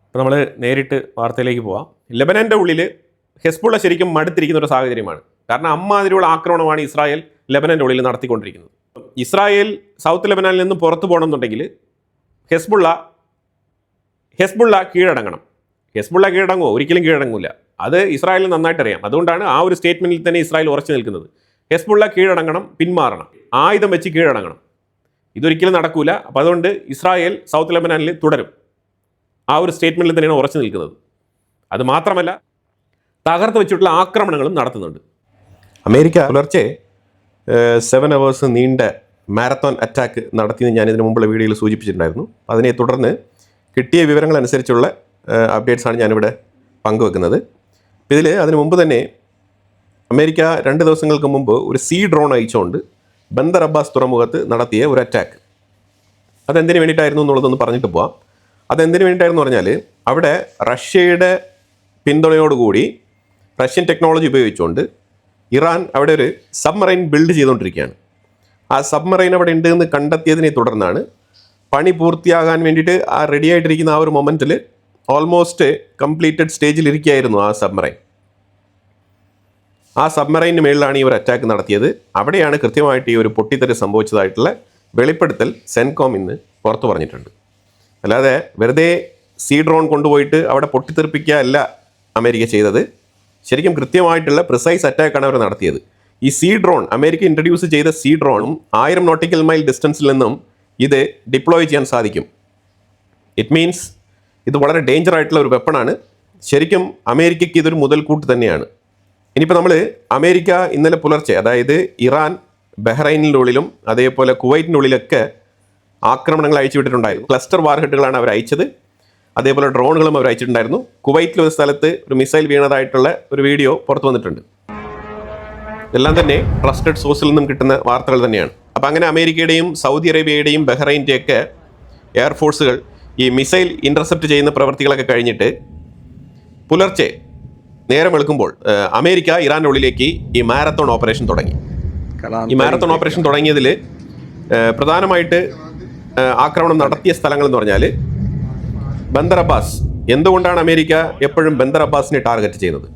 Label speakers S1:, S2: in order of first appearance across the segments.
S1: അപ്പോൾ നമ്മൾ നേരിട്ട് വാർത്തയിലേക്ക് പോവാം. ലെബനൻ്റെ ഉള്ളിൽ ഹെസ്ബുള്ള ശരിക്കും മടുത്തിരിക്കുന്ന ഒരു സാഹചര്യമാണ്. കാരണം അമ്മാതിരിയുള്ള ആക്രമണമാണ് ഇസ്രായേൽ ലെബനൻ്റെ ഉള്ളിൽ നടത്തിക്കൊണ്ടിരിക്കുന്നത്. ഇസ്രായേൽ സൗത്ത് ലെബനാനിൽ നിന്നും പുറത്തു പോകണമെന്നുണ്ടെങ്കിൽ ഹെസ്ബുള്ള കീഴടങ്ങണം. ഹെസ്ബുള്ള കീഴടങ്ങുമോ? ഒരിക്കലും കീഴടങ്ങില്ല. അത് ഇസ്രായേലിന് നന്നായിട്ട് അറിയാം. അതുകൊണ്ടാണ് ആ ഒരു സ്റ്റേറ്റ്മെൻറ്റിൽ തന്നെ ഇസ്രായേൽ ഉറച്ചു നിൽക്കുന്നത്. ഹെസ്ബുള്ള കീഴടങ്ങണം, പിന്മാറണം, ആയുധം വെച്ച് കീഴടങ്ങണം. ഇതൊരിക്കലും നടക്കൂല. അപ്പോൾ അതുകൊണ്ട് ഇസ്രായേൽ സൗത്ത് ലെബനാനിൽ തുടരും. ആ ഒരു സ്റ്റേറ്റ്മെൻറ്റിൽ തന്നെയാണ് ഉറച്ചു നിൽക്കുന്നത്. അത് മാത്രമല്ല, തകർത്ത് വെച്ചിട്ടുള്ള ആക്രമണങ്ങളും നടത്തുന്നുണ്ട്. അമേരിക്ക പുലർച്ചെ 7 hours നീണ്ട മാരത്തോൺ അറ്റാക്ക് നടത്തിയെന്ന് ഞാനിതിന് മുമ്പുള്ള വീഡിയോയിൽ സൂചിപ്പിച്ചിട്ടുണ്ടായിരുന്നു. അതിനെ തുടർന്ന് കിട്ടിയ വിവരങ്ങളനുസരിച്ചുള്ള അപ്ഡേറ്റ്സാണ് ഞാനിവിടെ പങ്കുവെക്കുന്നത്. ഇതിൽ അതിന് മുമ്പ് തന്നെ അമേരിക്ക 2 ദിവസങ്ങൾക്ക് മുമ്പ് ഒരു സീ ഡ്രോൺ അയച്ചുകൊണ്ട് ബന്ദർ അബ്ബാസ് തുറമുഖത്ത് നടത്തിയ ഒരു അറ്റാക്ക്. അതെന്തിനു വേണ്ടിയിട്ടായിരുന്നു എന്നുള്ളതൊന്ന് പറഞ്ഞിട്ട് പോവാം. അതെന്തിനു വേണ്ടിയിട്ടായിരുന്നു പറഞ്ഞാൽ, അവിടെ റഷ്യയുടെ പിന്തുണയോടുകൂടി റഷ്യൻ ടെക്നോളജി ഉപയോഗിച്ചുകൊണ്ട് ഇറാൻ അവിടെ ഒരു സബ്മറൈൻ ബിൽഡ് ചെയ്തുകൊണ്ടിരിക്കുകയാണ്. ആ സബ്മറൈൻ അവിടെ ഉണ്ട് എന്ന് കണ്ടെത്തിയതിനെ തുടർന്നാണ് പണി പൂർത്തിയാകാൻ വേണ്ടിയിട്ട് ആ റെഡി ആയിട്ടിരിക്കുന്ന ആ ഒരു മൊമെൻറ്റിൽ ഓൾമോസ്റ്റ് കംപ്ലീറ്റഡ് സ്റ്റേജിലിരിക്കുകയായിരുന്നു ആ സബ്മറൈൻ. ആ സബ്മറൈന് മേളിലാണ് ഈ ഒരു അറ്റാക്ക് നടത്തിയത്. അവിടെയാണ് കൃത്യമായിട്ട് ഈ ഒരു പൊട്ടിത്തെറി സംഭവിച്ചതായിട്ടുള്ള വെളിപ്പെടുത്തൽ സെൻകോം ഇന്ന് പുറത്തു പറഞ്ഞിട്ടുണ്ട്. അല്ലാതെ വെറുതെ സീ ഡ്രോൺ കൊണ്ടുപോയിട്ട് അവിടെ പൊട്ടിത്തെറിപ്പിക്കുക അല്ല അമേരിക്ക ചെയ്തത്. ശരിക്കും കൃത്യമായിട്ടുള്ള പ്രിസൈസ് അറ്റാക്കാണ് അവർ നടത്തിയത്. ഈ സീ ഡ്രോൺ, അമേരിക്ക ഇൻട്രൊഡ്യൂസ് ചെയ്ത സീ ഡ്രോണും 1000 നോട്ടിക്കൽ മൈൽ ഡിസ്റ്റൻസിൽ നിന്നും ഇത് ഡിപ്ലോയ് ചെയ്യാൻ സാധിക്കും. ഇറ്റ് മീൻസ് ഇത് വളരെ ഡേഞ്ചർ ആയിട്ടുള്ള ഒരു വെപ്പണാണ്. ശരിക്കും അമേരിക്കയ്ക്ക് ഇതൊരു മുതൽക്കൂട്ട് തന്നെയാണ്. ഇനിയിപ്പോൾ നമ്മൾ അമേരിക്ക ഇന്നലെ പുലർച്ചെ, അതായത് ഇറാൻ ബഹ്റൈനിൻ്റെ ഉള്ളിലും അതേപോലെ കുവൈറ്റിൻ്റെ ഉള്ളിലൊക്കെ ആക്രമണങ്ങൾ അയച്ചുവിട്ടിട്ടുണ്ടായിരുന്നു. ക്ലസ്റ്റർ വാർഹെഡുകളാണ് അവർ അയച്ചത്. അതേപോലെ ഡ്രോണുകളും അവർ അയച്ചിട്ടുണ്ടായിരുന്നു. കുവൈറ്റിൽ ഒരു സ്ഥലത്ത് ഒരു മിസൈൽ വീണതായിട്ടുള്ള ഒരു വീഡിയോ പുറത്തു വന്നിട്ടുണ്ട്. എല്ലാം തന്നെ ട്രസ്റ്റഡ് സോഴ്സിൽ നിന്നും കിട്ടുന്ന വാർത്തകൾ തന്നെയാണ്. അപ്പോൾ അങ്ങനെ അമേരിക്കയുടെയും സൗദി അറേബ്യയുടെയും ബഹ്റൈൻ്റെയൊക്കെ എയർഫോഴ്സുകൾ ഈ മിസൈൽ ഇൻ്റർസെപ്റ്റ് ചെയ്യുന്ന പ്രവൃത്തികളൊക്കെ കഴിഞ്ഞിട്ട് പുലർച്ചെ നേരം വെളുക്കുമ്പോൾ അമേരിക്ക ഇറാൻ്റെ ഉള്ളിലേക്ക് ഈ മാരത്തോൺ ഓപ്പറേഷൻ തുടങ്ങി. ഈ മാരത്തോൺ ഓപ്പറേഷൻ തുടങ്ങിയതിൽ പ്രധാനമായിട്ട് ആക്രമണം നടത്തിയ സ്ഥലങ്ങൾ എന്ന് പറഞ്ഞാൽ ബന്ദർ അബ്ബാസ്. എന്തുകൊണ്ടാണ് അമേരിക്ക എപ്പോഴും ബന്ദർ അബ്ബാസിനെ ടാർഗറ്റ് ചെയ്യുന്നത്?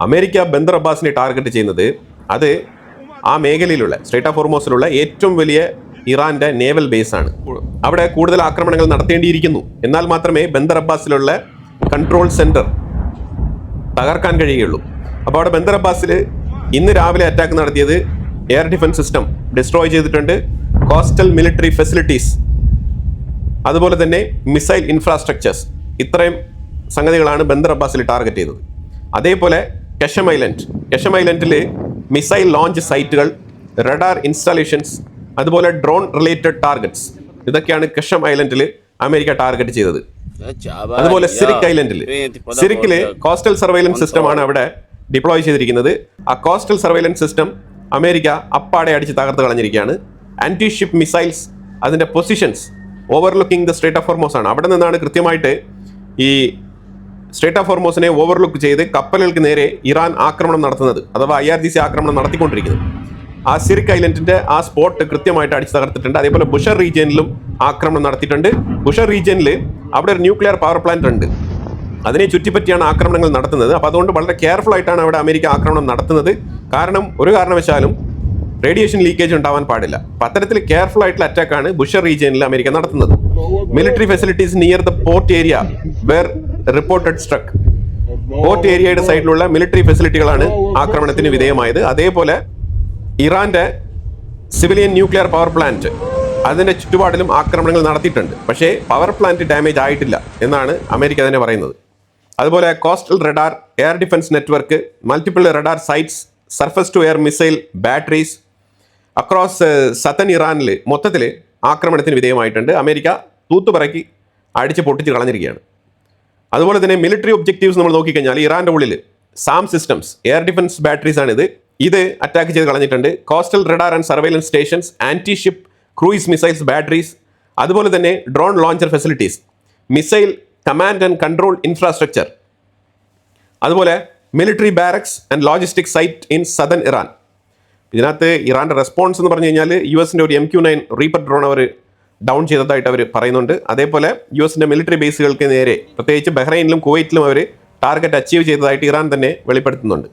S1: അമേരിക്ക ബന്ദർ അബ്ബാസിനെ ടാർഗറ്റ് ചെയ്യുന്നത് അത് ആ മേഖലയിലുള്ള സ്ട്രേറ്റ് ഓഫ് ഹോർമൂസിലുള്ള ഏറ്റവും വലിയ ഇറാൻ്റെ നേവൽ ബേസാണ്. അവിടെ കൂടുതൽ ആക്രമണങ്ങൾ നടത്തേണ്ടിയിരിക്കുന്നു. എന്നാൽ മാത്രമേ ബന്ദർ അബ്ബാസിലുള്ള കൺട്രോൾ സെൻറ്റർ തകർക്കാൻ കഴിയുകയുള്ളൂ. അപ്പോൾ അവിടെ ബന്ദർ അബ്ബാസിൽ ഇന്ന് രാവിലെ അറ്റാക്ക് നടത്തിയത് എയർ ഡിഫൻസ് സിസ്റ്റം ഡിസ്ട്രോയ് ചെയ്തിട്ടുണ്ട്. കോസ്റ്റൽ മിലിറ്ററി ഫെസിലിറ്റീസ്, അതുപോലെ തന്നെ മിസൈൽ ഇൻഫ്രാസ്ട്രക്ചേഴ്സ്, ഇത്രയും സംഗതികളാണ് ബന്ദർ അബ്ബാസിൽ ടാർഗറ്റ് ചെയ്തത്. അതേപോലെ കെഷം ഐലൻഡിൽ മിസൈൽ ലോഞ്ച് സൈറ്റുകൾ, റഡാർ ഇൻസ്റ്റാലേഷൻസ്, അതുപോലെ ഡ്രോൺ റിലേറ്റഡ് ടാർഗറ്റ്സ്, ഇതൊക്കെയാണ് കെഷം ഐലൻഡിൽ അമേരിക്ക ടാർഗറ്റ് ചെയ്തത്. അതുപോലെ സിറിക്കിൽ കോസ്റ്റൽ സർവൈലൻസ് സിസ്റ്റമാണ് അവിടെ ഡിപ്ലോയ് ചെയ്തിരിക്കുന്നത്. ആ കോസ്റ്റൽ സർവൈലൻസ് സിസ്റ്റം അമേരിക്ക അപ്പാടെ അടിച്ച് തകർത്ത് കളഞ്ഞിരിക്കുകയാണ്. ആൻറ്റി ഷിപ്പ് മിസൈൽസ്, അതിൻ്റെ positions overlooking the strait of Hormuz ആണ്. അവിടെ നിന്നാണ് കൃത്യമായിട്ട് ഈ സ്ട്രേറ്റ് ഓഫ് ഹോർമൂസിനെ ഓവർലുക്ക് ചെയ്ത് കപ്പലുകൾക്ക് നേരെ ഇറാൻ ആക്രമണം നടത്തുന്നത്, അഥവാ IRGC ആക്രമണം നടത്തിക്കൊണ്ടിരിക്കുന്നത്. ആ സിറിക് ഐലൻഡിൻ്റെ ആ സ്പോട്ട് കൃത്യമായിട്ട് അടിച്ച് തകർത്തിട്ടുണ്ട്. അതേപോലെ ബുഷർ റീജിയനിലും ആക്രമണം നടത്തിയിട്ടുണ്ട്. ബുഷർ റീജിയനിൽ അവിടെ ഒരു ന്യൂക്ലിയർ പവർ പ്ലാന്റ് ഉണ്ട്. അതിനെ ചുറ്റിപ്പറ്റിയാണ് ആക്രമണങ്ങൾ നടത്തുന്നത്. അപ്പോൾ അതുകൊണ്ട് വളരെ കെയർഫുൾ ആയിട്ടാണ് അവിടെ അമേരിക്ക ആക്രമണം നടത്തുന്നത്. കാരണം ഒരു കാരണവശാലും റേഡിയേഷൻ ലീക്കേജ് ഉണ്ടാവാൻ പാടില്ല. അപ്പം അത്തരത്തിൽ കെയർഫുൾ ആയിട്ടുള്ള അറ്റാക്കാണ് ബുഷർ റീജിയനിൽ അമേരിക്ക നടത്തുന്നത്. Military facilities near the port area were reported struck. Port ഏരിയയുടെ സൈഡിലുള്ള മിലിറ്ററി ഫെസിലിറ്റികളാണ് ആക്രമണത്തിന് വിധേയമായത്. അതേപോലെ ഇറാന്റെ സിവിലിയൻ ന്യൂക്ലിയർ പവർ പ്ലാന്റ്, അതിൻ്റെ ചുറ്റുപാടിലും ആക്രമണങ്ങൾ നടത്തിയിട്ടുണ്ട്. പക്ഷേ പവർ പ്ലാന്റ് ഡാമേജ് ആയിട്ടില്ല എന്നാണ് അമേരിക്ക തന്നെ പറയുന്നത്. അതുപോലെ coastal radar, air defence network, multiple radar sites, surface to air missile batteries across southern ഇറാനിൽ മൊത്തത്തിൽ ആക്രമണത്തിന് വിധേയമായിട്ടുണ്ട്. അമേരിക്ക തൂത്തുപറക്കി അടിച്ച് പൊട്ടിച്ച് കളഞ്ഞിരിക്കുകയാണ്. അതുപോലെ തന്നെ മിലിറ്ററി ഒബ്ജക്റ്റീവ്സ് നമ്മൾ നോക്കിക്കഴിഞ്ഞാൽ ഇറാൻ്റെ ഉള്ളിൽ SAM systems, air defence batteries ആണിത്. ഇത് അറ്റാക്ക് ചെയ്ത് കളഞ്ഞിട്ടുണ്ട്. Coastal radar and surveillance stations, anti ship cruise missiles batteries, അതുപോലെ തന്നെ drone launcher facilities, missile command and control infrastructure, അതുപോലെ military barracks and logistic site in southern Iran. ഇതിനകത്ത് ഇറാൻ്റെ response എന്ന് പറഞ്ഞു കഴിഞ്ഞാൽ US ഒരു MQ-9 റീപ്പർ ഡ്രോൺ അവർ down ചെയ്തതായിട്ട് അവർ പറയുന്നുണ്ട്. അതേപോലെ US മിലിറ്ററി ബേസുകൾക്ക് നേരെ പ്രത്യേകിച്ച് ബഹ്റൈനിലും കുവൈറ്റിലും അവർ ടാർഗറ്റ് അച്ചീവ് ചെയ്തതായിട്ട് ഇറാൻ തന്നെ വെളിപ്പെടുത്തുന്നുണ്ട്.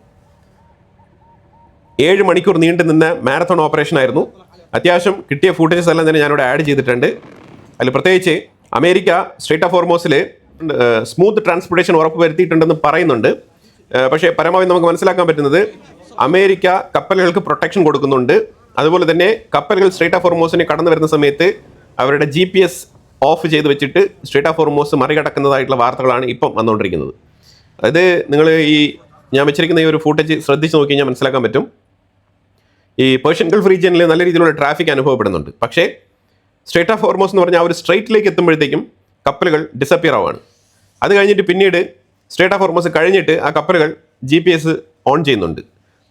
S1: 7 മണിക്കൂർ നീണ്ടു നിന്ന മാരത്തോൺ ഓപ്പറേഷൻ ആയിരുന്നു. അത്യാവശ്യം കിട്ടിയ ഫൂട്ടേജസ് എല്ലാം തന്നെ ഞാനിവിടെ ആഡ് ചെയ്തിട്ടുണ്ട്. അതിൽ പ്രത്യേകിച്ച് അമേരിക്ക സ്ട്രേറ്റ് ഓഫ് ഹോർമൂസിൽ സ്മൂത്ത് ട്രാൻസ്പോർട്ടേഷൻ ഉറപ്പ് വരുത്തിയിട്ടുണ്ടെന്ന് പറയുന്നുണ്ട്. പക്ഷേ പരമാവധി നമുക്ക് മനസ്സിലാക്കാൻ പറ്റുന്നത് അമേരിക്ക കപ്പലുകൾക്ക് പ്രൊട്ടക്ഷൻ കൊടുക്കുന്നുണ്ട്. അതുപോലെ തന്നെ കപ്പലുകൾ സ്ട്രേറ്റ് ഓഫ് ഹോർമൂസിനെ കടന്നു വരുന്ന സമയത്ത് അവരുടെ GPS ഓഫ് ചെയ്ത് വെച്ചിട്ട് സ്ട്രേറ്റ് ഓഫ് ഹോർമൂസ് മറികടക്കുന്നതായിട്ടുള്ള വാർത്തകളാണ് ഇപ്പം വന്നുകൊണ്ടിരിക്കുന്നത്. അതായത് നിങ്ങൾ ഞാൻ വെച്ചിരിക്കുന്ന ഈ ഒരു ഫൂട്ടേജ് ശ്രദ്ധിച്ച് നോക്കി കഴിഞ്ഞാൽ മനസ്സിലാക്കാൻ പറ്റും. ഈ പേർഷ്യൻ ഗൾഫ് റീജിയനിൽ നല്ല രീതിയിലുള്ള ട്രാഫിക് അനുഭവപ്പെടുന്നുണ്ട്. പക്ഷേ സ്ട്രേറ്റ് ഓഫ് ഹോർമൂസ് എന്ന് പറഞ്ഞാൽ ആ ഒരു സ്ട്രൈറ്റിലേക്ക് എത്തുമ്പോഴത്തേക്കും കപ്പലുകൾ ഡിസപ്പിയർ ആവുകയാണ്. അത് കഴിഞ്ഞിട്ട് പിന്നീട് സ്ട്രേറ്റ് ഓഫ് ഹോർമൂസ് കഴിഞ്ഞിട്ട് ആ കപ്പലുകൾ GPS ഓൺ ചെയ്യുന്നുണ്ട്.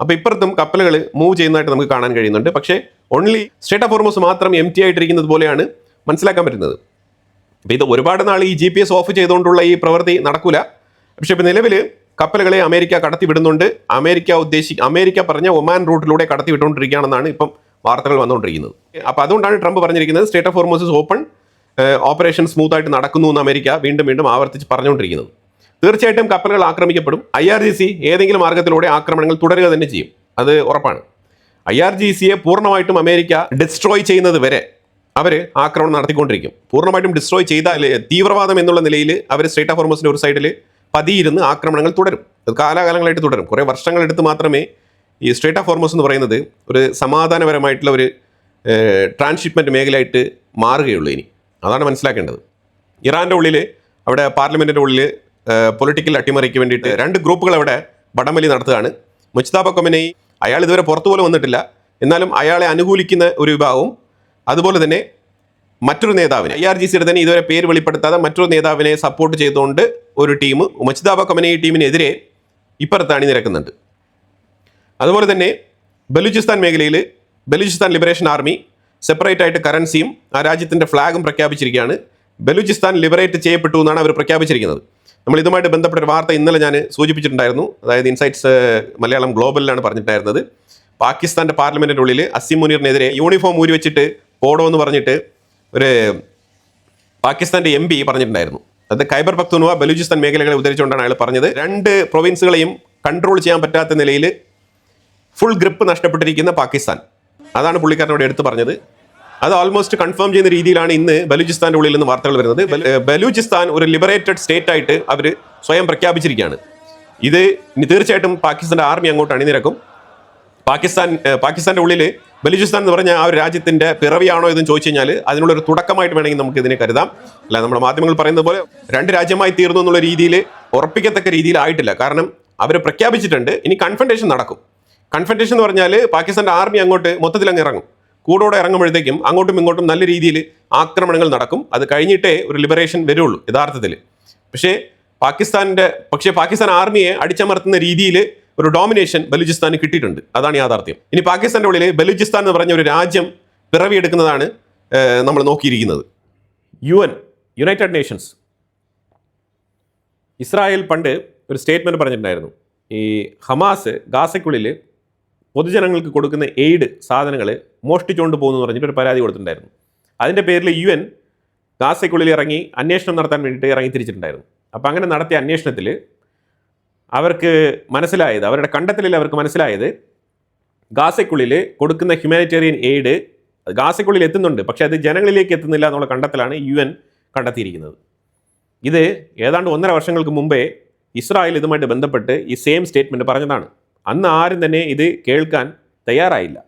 S1: അപ്പോൾ ഇപ്പുറത്തും കപ്പലുകൾ മൂവ് ചെയ്യുന്നതായിട്ട് നമുക്ക് കാണാൻ കഴിയുന്നുണ്ട്. പക്ഷേ ഓൺലി സ്ട്രേറ്റ് ഓഫ് ഹോർമൂസ് മാത്രം empty ആയിട്ടിരിക്കുന്നത് പോലെയാണ് മനസ്സിലാക്കാൻ പറ്റുന്നത്. അപ്പോൾ ഇത് ഒരുപാട് നാൾ ഈ GPS ഓഫ് ചെയ്തുകൊണ്ടുള്ള ഈ പ്രവൃത്തി നടക്കില്ല. പക്ഷേ ഇപ്പോൾ നിലവിൽ കപ്പലുകളെ അമേരിക്ക കടത്തി വിടുന്നുണ്ട്. അമേരിക്ക പറഞ്ഞ ഒമാൻ റൂട്ടിലൂടെ കടത്തി വിട്ടുകൊണ്ടിരിക്കുകയാണെന്നാണ് ഇപ്പം വാർത്തകൾ വന്നുകൊണ്ടിരിക്കുന്നത്. അപ്പോൾ അതുകൊണ്ടാണ് ട്രംപ് പറഞ്ഞിരിക്കുന്നത് straight of Hormuz open, operation സ്മൂത്തായിട്ട് നടക്കുന്നു എന്ന് അമേരിക്ക വീണ്ടും വീണ്ടും ആവർത്തിച്ച് പറഞ്ഞുകൊണ്ടിരിക്കുന്നത്. തീർച്ചയായിട്ടും കപ്പലുകൾ ആക്രമിക്കപ്പെടും. IRGC ഏതെങ്കിലും മാർഗത്തിലൂടെ ആക്രമണങ്ങൾ തുടരുക തന്നെ ചെയ്യും, അത് ഉറപ്പാണ്. IRGCയെ പൂർണ്ണമായിട്ടും അമേരിക്ക ഡിസ്ട്രോയ് ചെയ്യുന്നത് വരെ അവർ ആക്രമണം നടത്തിക്കൊണ്ടിരിക്കും. പൂർണ്ണമായിട്ടും ഡിസ്ട്രോയ് ചെയ്താൽ തീവ്രവാദം എന്നുള്ള നിലയിൽ അവർ സ്ട്രേറ്റ് ഓഫ് ഹോർമൂസിൻ്റെ ഒരു സൈഡിൽ പതിയിരുന്ന് ആക്രമണങ്ങൾ തുടരും. അത് കാലാകാലങ്ങളായിട്ട് തുടരും. കുറേ വർഷങ്ങളെടുത്ത് മാത്രമേ ഈ സ്ട്രേറ്റ് ഓഫ് ഹോർമൂസ് എന്ന് പറയുന്നത് ഒരു സമാധാനപരമായിട്ടുള്ള ഒരു ട്രാൻസ്ഷിപ്മെൻറ്റ് മേഖലയായിട്ട് മാറുകയുള്ളൂ. ഇനി അതാണ് മനസ്സിലാക്കേണ്ടത്. ഇറാൻ്റെ ഉള്ളിൽ അവിടെ പാർലമെൻറ്റിൻ്റെ ഉള്ളിൽ പൊളിറ്റിക്കൽ അട്ടിമറിക്ക് വേണ്ടിയിട്ട് 2 ഗ്രൂപ്പുകൾ അവിടെ വടംവലി നടത്തുകയാണ്. മുജ്തബ ഖൊമേനി അയാൾ ഇതുവരെ പുറത്തു പോലും വന്നിട്ടില്ല, എന്നാലും അയാളെ അനുകൂലിക്കുന്ന ഒരു വിഭാഗവും അതുപോലെ തന്നെ മറ്റൊരു നേതാവിനെ IRGCയുടെ തന്നെ ഇതുവരെ പേര് വെളിപ്പെടുത്താതെ മറ്റൊരു നേതാവിനെ സപ്പോർട്ട് ചെയ്തുകൊണ്ട് ഒരു ടീം മുജ്തബ ഖൊമേനി ടീമിനെതിരെ ഇപ്പുറത്ത് അണിനിരക്കുന്നുണ്ട്. അതുപോലെ തന്നെ ബലൂചിസ്ഥാൻ മേഖലയിൽ ബലൂചിസ്ഥാൻ ലിബറേഷൻ ആർമി സെപ്പറേറ്റ് ആയിട്ട് കറൻസിയും ആ രാജ്യത്തിൻ്റെ ഫ്ലാഗും പ്രഖ്യാപിച്ചിരിക്കുകയാണ്. ബലൂചിസ്ഥാൻ ലിബറേറ്റ് ചെയ്യപ്പെട്ടു എന്നാണ് അവർ പ്രഖ്യാപിച്ചിരിക്കുന്നത്. നമ്മൾ ഇതുമായിട്ട് ബന്ധപ്പെട്ട ഒരു വാർത്ത ഇന്നലെ ഞാൻ സൂചിപ്പിച്ചിട്ടുണ്ടായിരുന്നു. അതായത് ഇൻസൈറ്റ്സ് മലയാളം ഗ്ലോബലിലാണ് പറഞ്ഞിട്ടായിരുന്നത്. പാകിസ്ഥാൻ്റെ പാർലമെൻറ്റിൻ്റെ ഉള്ളിൽ അസിം മുനീറിനെതിരെ യൂണിഫോം ഊരി വെച്ചിട്ട് പോടോ എന്ന് പറഞ്ഞിട്ട് ഒരു പാകിസ്ഥാൻ്റെ MP പറഞ്ഞിട്ടുണ്ടായിരുന്നു. അത് ഖൈബർ പഖ്തൂൺവ ബലൂചിസ്ഥാൻ മേഖലകളെ ഉദ്ധരിച്ചുകൊണ്ടാണ് അയാൾ പറഞ്ഞത്. 2 പ്രൊവിൻസുകളെയും കൺട്രോൾ ചെയ്യാൻ പറ്റാത്ത നിലയിൽ ഫുൾ ഗ്രിപ്പ് നഷ്ടപ്പെട്ടിരിക്കുന്ന പാകിസ്ഥാൻ, അതാണ് പുള്ളിക്കാരനോട് എടുത്തു പറഞ്ഞത്. അത് ഓൾമോസ്റ്റ് കൺഫേം ചെയ്യുന്ന രീതിയിലാണ് ഇന്ന് ബലൂചിസ്ഥാൻ്റെ ഉള്ളിൽ നിന്ന് വാർത്തകൾ വരുന്നത്. ബലൂചിസ്ഥാൻ ഒരു ലിബറേറ്റഡ് സ്റ്റേറ്റ് ആയിട്ട് അവർ സ്വയം പ്രഖ്യാപിച്ചിരിക്കുകയാണ്. ഇത് തീർച്ചയായിട്ടും പാകിസ്ഥാൻ്റെ ആർമി അങ്ങോട്ട് അണിനിരക്കും. പാകിസ്ഥാൻ്റെ ഉള്ളിൽ ബലൂചിസ്ഥാൻ എന്ന് പറഞ്ഞാൽ ആ ഒരു രാജ്യത്തിൻ്റെ പിറവിയാണോ ഇതെന്ന് ചോദിച്ചു കഴിഞ്ഞാൽ അതിനുള്ളൊരു തുടക്കമായിട്ട് വേണമെങ്കിൽ നമുക്ക് ഇതിനെ കരുതാം. അല്ല, നമ്മുടെ മാധ്യമങ്ങൾ പറയുന്നത് പോലെ 2 രാജ്യമായി തീർന്നു എന്നുള്ള രീതിയിൽ ഉറപ്പിക്കത്തക്ക രീതിയിൽ ആയിട്ടില്ല. കാരണം അവർ പ്രഖ്യാപിച്ചിട്ടുണ്ട്. ഇനി കൺഫ്രണ്ടേഷൻ നടക്കും. കൺഫ്രണ്ടേഷൻ എന്ന് പറഞ്ഞാൽ പാകിസ്ഥാൻ്റെ ആർമി അങ്ങോട്ട് മൊത്തത്തിൽ അങ്ങ് ഇറങ്ങും. കൂടോടെ ഇറങ്ങുമ്പോഴത്തേക്കും അങ്ങോട്ടും ഇങ്ങോട്ടും നല്ല രീതിയിൽ ആക്രമണങ്ങൾ നടക്കും. അത് കഴിഞ്ഞിട്ടേ ഒരു ലിബറേഷൻ വരുള്ളൂ യഥാർത്ഥത്തിൽ. പക്ഷേ പാകിസ്ഥാൻ ആർമിയെ അടിച്ചമർത്തുന്ന രീതിയിൽ ഒരു ഡോമിനേഷൻ ബലൂചിസ്ഥാന് കിട്ടിയിട്ടുണ്ട്. അതാണ് യാഥാർത്ഥ്യം. ഇനി പാകിസ്ഥാൻ്റെ ഉള്ളിൽ ബലൂചിസ്ഥാൻ എന്ന് പറഞ്ഞ ഒരു രാജ്യം പിറവിയെടുക്കുന്നതാണ് നമ്മൾ നോക്കിയിരിക്കുന്നത്. യുണൈറ്റഡ് നേഷൻസ് ഇസ്രായേൽ പണ്ട് ഒരു സ്റ്റേറ്റ്മെൻറ്റ് പറഞ്ഞിട്ടുണ്ടായിരുന്നു. ഈ ഹമാസ് ഗാസയ്ക്കുള്ളിൽ പൊതുജനങ്ങൾക്ക് കൊടുക്കുന്ന എയ്ഡ് സാധനങ്ങൾ മോഷ്ടിച്ചുകൊണ്ട് പോകുന്നു പറഞ്ഞിട്ട് ഒരു പരാതി കൊടുത്തിട്ടുണ്ടായിരുന്നു. അതിൻ്റെ പേരിൽ UN ഗാസയ്ക്കുള്ളിൽ ഇറങ്ങി അന്വേഷണം നടത്താൻ വേണ്ടിയിട്ട് ഇറങ്ങി തിരിച്ചിട്ടുണ്ടായിരുന്നു. അപ്പോൾ അങ്ങനെ നടത്തിയ അന്വേഷണത്തിൽ അവർക്ക് മനസ്സിലായത്, അവരുടെ കണ്ടെത്തലിൽ അവർക്ക് മനസ്സിലായത്, ഗാസയ്ക്കുള്ളിൽ കൊടുക്കുന്ന ഹ്യൂമാനിറ്റേറിയൻ എയ്ഡ് ഗാസയ്ക്കുള്ളിൽ എത്തുന്നുണ്ട്, പക്ഷേ അത് ജനങ്ങളിലേക്ക് എത്തുന്നില്ല എന്നുള്ള കണ്ടെത്തലാണ് UN കണ്ടെത്തിയിരിക്കുന്നത്. ഇത് ഏതാണ്ട് 1.5 വർഷങ്ങൾക്ക് മുമ്പേ ഇസ്രായേൽ ഇതുമായിട്ട് ബന്ധപ്പെട്ട് ഈ സെയിം സ്റ്റേറ്റ്മെൻറ്റ് പറഞ്ഞതാണ്. അന്ന് ആരും തന്നെ ഇത് കേൾക്കാൻ തയ്യാറായില്ല.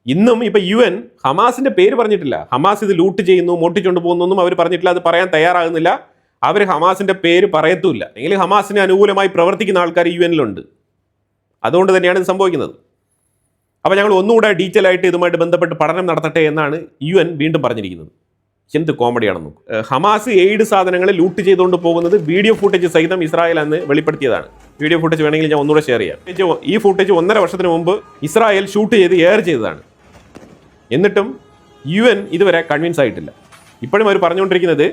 S1: ഇന്നും ഇപ്പോൾ UN ഹമാസിൻ്റെ പേര് പറഞ്ഞിട്ടില്ല. ഹമാസ് ഇത് ലൂട്ട് ചെയ്യുന്നു, മോട്ടിച്ചുകൊണ്ട് പോകുന്നൊന്നും അവർ പറഞ്ഞിട്ടില്ല. അത് പറയാൻ തയ്യാറാകുന്നില്ല. അവർ ഹമാസിൻ്റെ പേര് പറയത്തുമില്ല. എങ്കിൽ ഹമാസിന് അനുകൂലമായി പ്രവർത്തിക്കുന്ന ആൾക്കാർ UN-ലുണ്ട്. അതുകൊണ്ട് തന്നെയാണ് ഇത് സംഭവിക്കുന്നത്. അപ്പോൾ ഞങ്ങൾ ഒന്നുകൂടെ ഡീറ്റെയിൽ ആയിട്ട് ഇതുമായിട്ട് ബന്ധപ്പെട്ട് പഠനം നടത്തട്ടെ എന്നാണ് UN വീണ്ടും പറഞ്ഞിരിക്കുന്നത്. എന്ത് കോമഡിയാണെന്നും. ഹമാസ് എയ്ഡ് സാധനങ്ങൾ ലൂട്ട് ചെയ്തുകൊണ്ട് പോകുന്നത് വീഡിയോ ഫുട്ടേജ് സഹിതം ഇസ്രായേൽ അന്ന് വെളിപ്പെടുത്തിയതാണ്. വീഡിയോ ഫുട്ടേജ് വേണമെങ്കിൽ ഞാൻ ഒന്നുകൂടെ ഷെയർ ചെയ്യാം. ഈ ഫുട്ടേജ് 1.5 വർഷത്തിന് മുമ്പ് ഇസ്രായേൽ ഷൂട്ട് ചെയ്ത് എയർ ചെയ്തതാണ്. എന്നിട്ടും UN ഇതുവരെ കൺവിൻസ് ആയിട്ടില്ല. ഇപ്പോഴും അവർ പറഞ്ഞുകൊണ്ടിരിക്കുന്നത്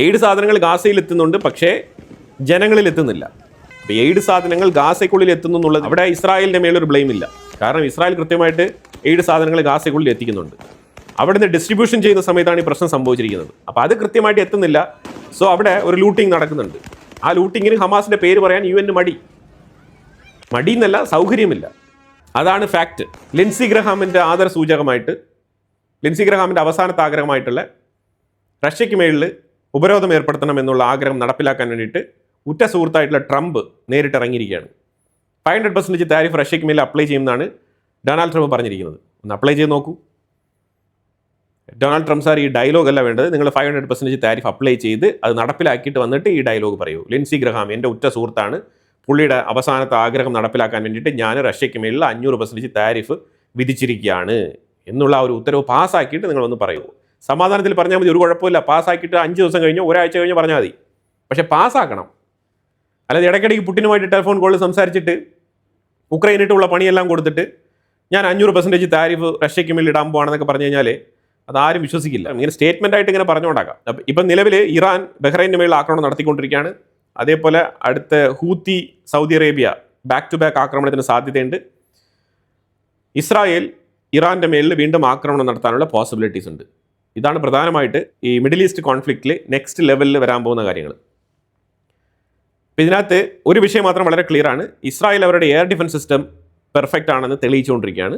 S1: എയ്ഡ് സാധനങ്ങൾ ഗാസയിൽ എത്തുന്നുണ്ട്, പക്ഷേ ജനങ്ങളിൽ എത്തുന്നില്ല. അപ്പോൾ എയ്ഡ് സാധനങ്ങൾ ഗാസയ്ക്കുള്ളിൽ എത്തുന്നു എന്നുള്ളത് അവിടെ ഇസ്രായേലിൻ്റെ മേലൊരു ബ്ലെയിം ഇല്ല. കാരണം ഇസ്രായേൽ കൃത്യമായിട്ട് എയ്ഡ് സാധനങ്ങൾ ഗാസയ്ക്കുള്ളിൽ എത്തിക്കുന്നുണ്ട്. അവിടുന്ന് ഡിസ്ട്രിബ്യൂഷൻ ചെയ്യുന്ന സമയത്താണ് ഈ പ്രശ്നം സംഭവിച്ചിരിക്കുന്നത്. അപ്പോൾ അത് കൃത്യമായിട്ട് എത്തുന്നില്ല. സോ അവിടെ ഒരു ലൂട്ടിങ് നടക്കുന്നുണ്ട്. ആ ലൂട്ടിങ്ങിന് ഹമാസിൻ്റെ പേര് പറയാൻ UN മടി എന്നല്ല, സൗകര്യമില്ല. അതാണ് ഫാക്റ്റ്. ലിൻസി ഗ്രഹാമിൻ്റെ ആദര സൂചകമായിട്ട്, ലിൻസി ഗ്രഹാമിൻ്റെ അവസാനത്തെ ആഗ്രഹമായിട്ടുള്ള റഷ്യയ്ക്ക് മേളിൽ ഉപരോധം ഏർപ്പെടുത്തണം എന്നുള്ള ആഗ്രഹം നടപ്പിലാക്കാൻ വേണ്ടിയിട്ട് ഉറ്റ സുഹൃത്തായിട്ടുള്ള ട്രംപ് നേരിട്ട് ഇറങ്ങിയിരിക്കുകയാണ്. 500% താരിഫ് റഷ്യയ്ക്ക് മേലിൽ അപ്ലൈ ചെയ്യുമെന്നാണ് ഡൊണാൾഡ് ട്രംപ് പറഞ്ഞിരിക്കുന്നത്. ഒന്ന് അപ്ലൈ ചെയ്ത് നോക്കൂ. ഡൊണാൾഡ് ട്രംപ് സാർ, ഈ ഡയലോഗ് അല്ല വേണ്ടത്. നിങ്ങൾ 500% താരിഫ് അപ്ലൈ ചെയ്ത് അത് നടപ്പിലാക്കിയിട്ട് വന്നിട്ട് ഈ ഡയലോഗ് പറയൂ. ലിൻസി ഗ്രഹാം എൻ്റെ ഉറ്റ സുഹൃത്താണ്, പുള്ളിയുടെ അവസാനത്തെ ആഗ്രഹം നടപ്പിലാക്കാൻ വേണ്ടിയിട്ട് ഞാൻ റഷ്യയ്ക്ക് മേലിൽ 500% താരിഫ് വിധിച്ചിരിക്കുകയാണ് എന്നുള്ള ആ ഒരു ഉത്തരവ് പാസ്സാക്കിയിട്ട് നിങ്ങളൊന്ന് പറയൂ. സമാധാനത്തിൽ പറഞ്ഞാൽ മതി, ഒരു കുഴപ്പമില്ല. പാസ്സാക്കിയിട്ട് 5 ദിവസം കഴിഞ്ഞോ ഒരാഴ്ച കഴിഞ്ഞോ പറഞ്ഞാൽ മതി. പക്ഷേ പാസ്സാക്കണം. അല്ലാതെ ഇടയ്ക്കിടയ്ക്ക് പുട്ടിനുമായിട്ട് ടെലിഫോൺ കോളിൽ സംസാരിച്ചിട്ട് ഉക്രൈനിട്ടുള്ള പണിയെല്ലാം കൊടുത്തിട്ട് ഞാൻ 500% താരിഫ് റഷ്യയ്ക്ക് മേലിൽ ഇടാൻ പോവാണെന്നൊക്കെ പറഞ്ഞു കഴിഞ്ഞാൽ അതാരും വിശ്വസിക്കില്ല. ഇങ്ങനെ സ്റ്റേറ്റ്മെൻ്റ് ആയിട്ട് ഇങ്ങനെ പറഞ്ഞുകൊണ്ടാക്കാം. ഇപ്പം നിലവിൽ ഇറാൻ ബഹ്റൈൻ്റെ മേളിൽ ആക്രമണം നടത്തിക്കൊണ്ടിരിക്കുകയാണ്. അതേപോലെ അടുത്ത Houthi Saudi Arabia back to back ആക്രമണത്തിന് സാധ്യതയുണ്ട്. ഇസ്രായേൽ ഇറാൻ്റെ മേളിൽ വീണ്ടും ആക്രമണം നടത്താനുള്ള പോസിബിലിറ്റീസ് ഉണ്ട്. ഇതാണ് പ്രധാനമായിട്ട് ഈ മിഡിൽ ഈസ്റ്റ് കോൺഫ്ലിക്റ്റിൽ നെക്സ്റ്റ് ലെവലിൽ വരാൻ പോകുന്ന കാര്യങ്ങൾ. അപ്പോൾ ഇതിനകത്ത് ഒരു വിഷയം മാത്രം വളരെ ക്ലിയർ ആണ്. ഇസ്രായേൽ അവരുടെ എയർ ഡിഫൻസ് സിസ്റ്റം പെർഫെക്റ്റ് ആണെന്ന് തെളിയിച്ചുകൊണ്ടിരിക്കുകയാണ്.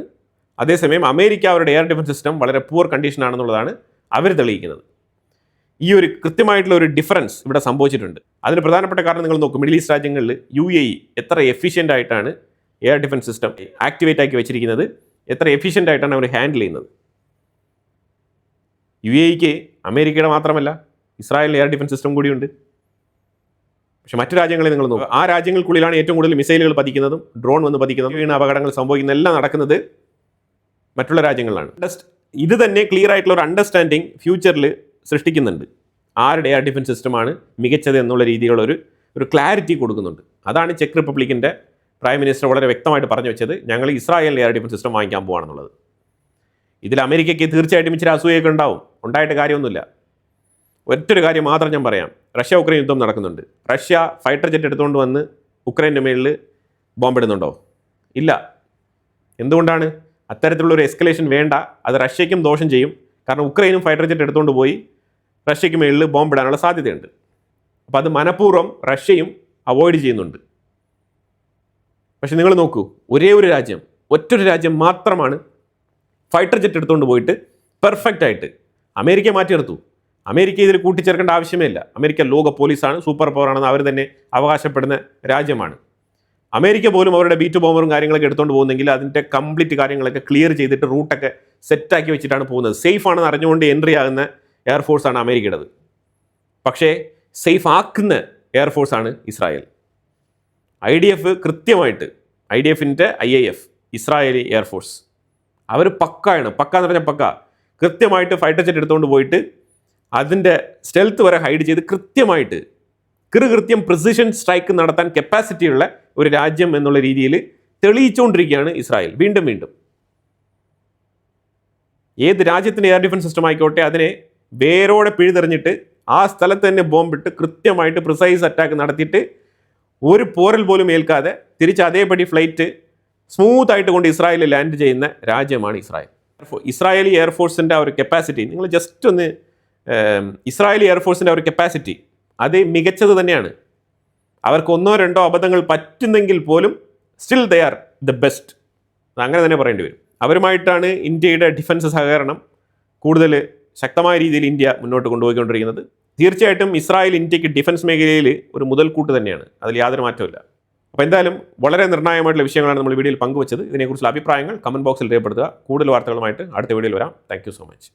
S1: അതേസമയം അമേരിക്ക അവരുടെ എയർ ഡിഫൻസ് സിസ്റ്റം വളരെ പൂർ കണ്ടീഷൻ ആണെന്നുള്ളതാണ് അവർ തെളിയിക്കുന്നത്. ഈ ഒരു കൃത്യമായിട്ടുള്ള ഒരു ഡിഫറൻസ് ഇവിടെ സംഭവിച്ചിട്ടുണ്ട്. അതിന് പ്രധാനപ്പെട്ട കാരണം നിങ്ങൾ നോക്കും, മിഡിൽ ഈസ്റ്റ് രാജ്യങ്ങളിൽ UAE എത്ര എഫിഷ്യൻ്റ് ആയിട്ടാണ് എയർ ഡിഫൻസ് സിസ്റ്റം ആക്ടിവേറ്റ് ആക്കി വെച്ചിരിക്കുന്നത്, എത്ര എഫിഷ്യൻ്റ് ആയിട്ടാണ് അവർ ഹാൻഡിൽ ചെയ്യുന്നത്. UAEക്ക് അമേരിക്കയുടെ മാത്രമല്ല ഇസ്രായേലിൻ്റെ എയർ ഡിഫൻസ് സിസ്റ്റം കൂടിയുണ്ട്. പക്ഷേ മറ്റു രാജ്യങ്ങളെ നിങ്ങൾ നോക്കുക, ആ രാജ്യങ്ങൾക്കുള്ളിലാണ് ഏറ്റവും കൂടുതൽ മിസൈലുകൾ പതിക്കുന്നതും ഡ്രോൺ വന്ന് പതിക്കുന്നതും വീണ അപകടങ്ങൾ സംഭവിക്കുന്നതും എല്ലാം നടക്കുന്നത് മറ്റുള്ള രാജ്യങ്ങളിലാണ്. ഇത് തന്നെ ക്ലിയർ ആയിട്ടുള്ള ഒരു അണ്ടർസ്റ്റാൻഡിങ് ഫ്യൂച്ചറിൽ സൃഷ്ടിക്കുന്നുണ്ട്. ആരുടെ എയർ ഡിഫൻസ് സിസ്റ്റമാണ് മികച്ചത് എന്നുള്ള രീതിയിലുള്ള ഒരു ക്ലാരിറ്റി കൊടുക്കുന്നുണ്ട്. അതാണ് ചെക്ക് റിപ്പബ്ലിക്കിൻ്റെ പ്രൈം മിനിസ്റ്റർ വളരെ വ്യക്തമായിട്ട് പറഞ്ഞു വെച്ചത്, ഞങ്ങൾ ഇസ്രായേലിൻ്റെ എയർ ഡിഫൻസ് സിസ്റ്റം വാങ്ങിക്കാൻ പോവാണെന്നുള്ളത്. ഇതിൽ അമേരിക്കയ്ക്ക് തീർച്ചയായിട്ടും ഇച്ചിരി അസൂയൊക്കെ ഉണ്ടായിട്ട് കാര്യമൊന്നുമില്ല. ഒറ്റൊരു കാര്യം മാത്രം ഞാൻ പറയാം, റഷ്യ ഉക്രൈൻ യുദ്ധം നടക്കുന്നുണ്ട്. റഷ്യ ഫൈറ്റർ ജെറ്റ് എടുത്തുകൊണ്ട് വന്ന് ഉക്രൈൻ്റെ മേളിൽ ബോംബിടുന്നുണ്ടോ? ഇല്ല. എന്തുകൊണ്ടാണ്? അത്തരത്തിലുള്ളൊരു എസ്കലേഷൻ വേണ്ട. അത് റഷ്യയ്ക്കും ദോഷം ചെയ്യും. കാരണം ഉക്രൈനും ഫൈറ്റർ ജെറ്റ് എടുത്തുകൊണ്ട് പോയി റഷ്യയ്ക്ക് മേളിൽ ബോംബിടാനുള്ള സാധ്യതയുണ്ട്. അപ്പോൾ അത് മനഃപൂർവ്വം റഷ്യയും അവോയ്ഡ് ചെയ്യുന്നുണ്ട്. പക്ഷെ നിങ്ങൾ നോക്കൂ, ഒരേ ഒരു രാജ്യം, ഒറ്റൊരു രാജ്യം മാത്രമാണ് ഫൈറ്റർ ജെറ്റ് എടുത്തുകൊണ്ട് പോയിട്ട് പെർഫെക്റ്റ് ആയിട്ട് അമേരിക്ക മാറ്റി നിർത്തു. അമേരിക്ക ഇതിൽ കൂട്ടിച്ചേർക്കേണ്ട ആവശ്യമേ ഇല്ല. അമേരിക്ക ലോക പോലീസാണ്, സൂപ്പർ പവർ ആണെന്ന് അവർ തന്നെ അവകാശപ്പെടുന്ന രാജ്യമാണ്. അമേരിക്ക പോലും അവരുടെ B2 ബോംബറും കാര്യങ്ങളൊക്കെ എടുത്തുകൊണ്ട് പോകുന്നെങ്കിൽ അതിൻ്റെ കംപ്ലീറ്റ് കാര്യങ്ങളൊക്കെ ക്ലിയർ ചെയ്തിട്ട് റൂട്ടൊക്കെ സെറ്റാക്കി വെച്ചിട്ടാണ് പോകുന്നത്. സേഫ് ആണെന്ന് അറിഞ്ഞുകൊണ്ട് എൻട്രി ആകുന്ന എയർഫോഴ്സാണ് അമേരിക്കയുടേത്. പക്ഷേ സേഫ് ആക്കുന്ന എയർഫോഴ്സാണ് ഇസ്രായേൽ. IDF കൃത്യമായിട്ട്, IDFൻ്റെ IAF ഇസ്രായേലി എയർഫോഴ്സ് അവർ പക്കയാണ്. പക്ക എന്ന് പറഞ്ഞാൽ പക്ക. കൃത്യമായിട്ട് ഫൈറ്റർ ജെറ്റ് എടുത്തുകൊണ്ട് പോയിട്ട് അതിൻ്റെ സ്റ്റെൽത്ത് വരെ ഹൈഡ് ചെയ്ത് കൃത്യമായിട്ട് കൃത്യം പ്രിസിഷൻ സ്ട്രൈക്ക് നടത്താൻ കപ്പാസിറ്റിയുള്ള ഒരു രാജ്യം എന്നുള്ള രീതിയിൽ തെളിയിച്ചുകൊണ്ടിരിക്കുകയാണ് ഇസ്രായേൽ വീണ്ടും വീണ്ടും. ഏത് രാജ്യത്തിൻ്റെ എയർ ഡിഫൻസ് സിസ്റ്റം ആയിക്കോട്ടെ, അതിനെ വേരോടെ പിഴുതെറിഞ്ഞിട്ട് ആ സ്ഥലത്ത് തന്നെ ബോംബിട്ട് കൃത്യമായിട്ട് പ്രിസൈസ് അറ്റാക്ക് നടത്തിയിട്ട് ഒരു പോരൽ പോലും ഏൽക്കാതെ തിരിച്ച് അതേപടി ഫ്ലൈറ്റ് സ്മൂത്ത് ആയിട്ട് കൊണ്ട് ഇസ്രായേലിൽ ലാൻഡ് ചെയ്യുന്ന രാജ്യമാണ് ഇസ്രായേൽ. ഇസ്രായേലി എയർഫോഴ്സിൻ്റെ ആ ഒരു കപ്പാസിറ്റി നിങ്ങൾ ജസ്റ്റ് ഒന്ന് ഇസ്രായേലി എയർഫോഴ്സിൻ്റെ ഒരു കപ്പാസിറ്റി അത് മികച്ചത് തന്നെയാണ്. അവർക്ക് 1-2 അബദ്ധങ്ങൾ പറ്റുന്നെങ്കിൽ പോലും still they are the best. അങ്ങനെ തന്നെ പറയേണ്ടി വരും. അവരുമായിട്ടാണ് ഇന്ത്യയുടെ ഡിഫൻസ് സഹകരണം കൂടുതൽ ശക്തമായ രീതിയിൽ ഇന്ത്യ മുന്നോട്ട് കൊണ്ടുപോയിക്കൊണ്ടിരിക്കുന്നത്. തീർച്ചയായിട്ടും ഇസ്രായേൽ ഇന്ത്യക്ക് ഡിഫൻസ് മേഖലയിൽ ഒരു മുതൽക്കൂട്ട് തന്നെയാണ്, അതിൽ യാതൊരു മാറ്റമില്ല. അപ്പോൾ എന്തായാലും വളരെ നിർണായകമായിട്ടുള്ള വിഷയങ്ങളാണ് നമ്മൾ വീഡിയോയിൽ പങ്കുവച്ചത്. ഇതിനെക്കുറിച്ചുള്ള അഭിപ്രായങ്ങൾ കമൻറ്റ് ബോക്സിൽ രേഖപ്പെടുത്തുക. കൂടുതൽ വാർത്തകളുമായിട്ട് അടുത്ത വീഡിയോയിൽ വരാം. Thank you so much.